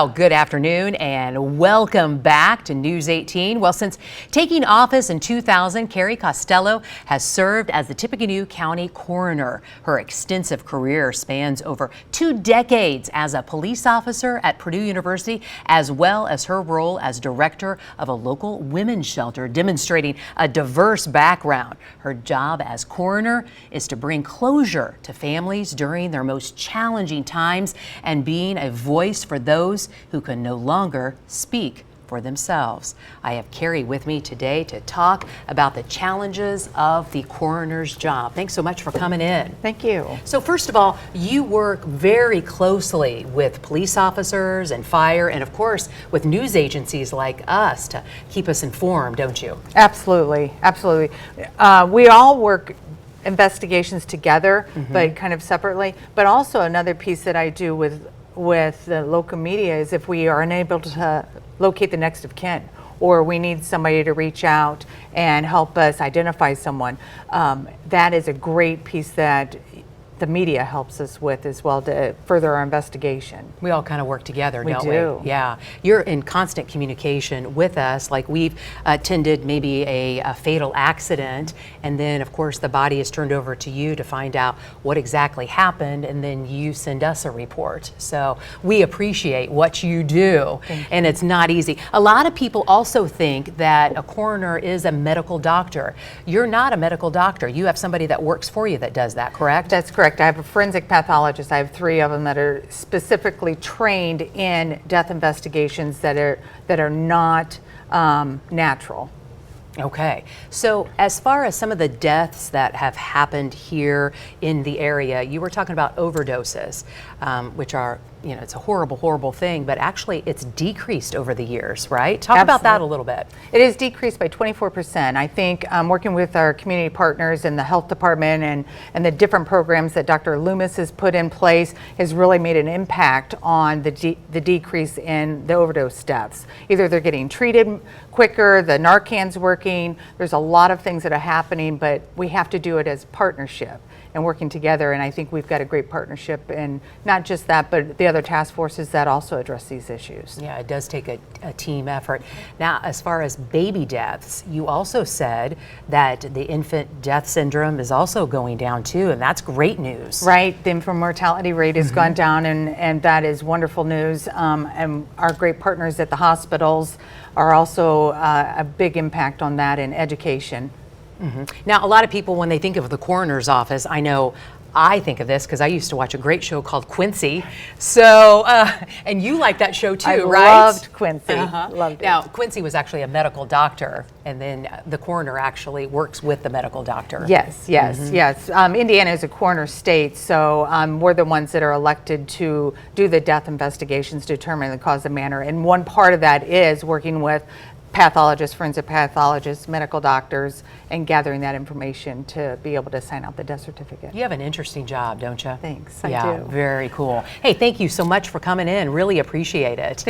Well, good afternoon and welcome back to News 18. Well, since taking office in 2000, Carrie Costello has served as the Tippecanoe County Coroner. Her extensive career spans over 2 decades as a police officer at Purdue University, as well as her role as director of a local women's shelter, demonstrating a diverse background. Her job as coroner is to bring closure to families during their most challenging times and being a voice for those who can no longer speak for themselves. I have Carrie with me today to talk about the challenges of the coroner's job. Thanks so much for coming in. Thank you. So first of all, you work very closely with police officers and fire, and of course with news agencies like us to keep us informed, don't you? Absolutely, absolutely. We all work investigations together, but kind of separately. But also another piece that I do with the local media is if we are unable to locate the next of kin, or we need somebody to reach out and help us identify someone, that is a great piece that the media helps us with as well to further our investigation. We all kind of work together, don't we? We do. Yeah. You're in constant communication with us, like we've attended maybe a fatal accident, and then of course the body is turned over to you to find out what exactly happened, and then you send us a report. So we appreciate what you do, and it's not easy. A lot of people also think that a coroner is a medical doctor. You're not a medical doctor. You have somebody that works for you that does that, correct? That's correct. I have a forensic pathologist. I have 3 of them that are specifically trained in death investigations that are not natural. Okay, so as far as some of the deaths that have happened here in the area, you were talking about overdoses, which are, you know, it's a horrible, horrible thing, but actually it's decreased over the years, right? Talk about that a little bit. It is decreased by 24%. I think working with our community partners in the health department and the different programs that Dr. Loomis has put in place has really made an impact on the decrease in the overdose deaths. Either they're getting treated quicker, the Narcan's working, there's a lot of things that are happening, but we have to do it as partnership and working together, and I think we've got a great partnership, and not just that, but the other task forces that also address these issues. Yeah, it does take a team effort. Now, as far as baby deaths, you also said that the infant death syndrome is also going down too, and that's great news. Right, the infant mortality rate has gone down, and that is wonderful news, and our great partners at the hospitals are also a big impact on that in education. Now, a lot of people, when they think of the coroner's office, I think of this because I used to watch a great show called Quincy. So, and you like that show too, right? I loved Quincy. Loved it. Now, Quincy was actually a medical doctor, and then the coroner actually works with the medical doctor. Yes, yes, yes. Indiana is a coroner state, so we're the ones that are elected to do the death investigations, determine the cause and manner. And one part of that is working with pathologists, forensic pathologists, medical doctors, and gathering that information to be able to sign out the death certificate. You have an interesting job, don't you? Thanks, Yeah, I do. very cool. Hey, thank you so much for coming in. Really appreciate it.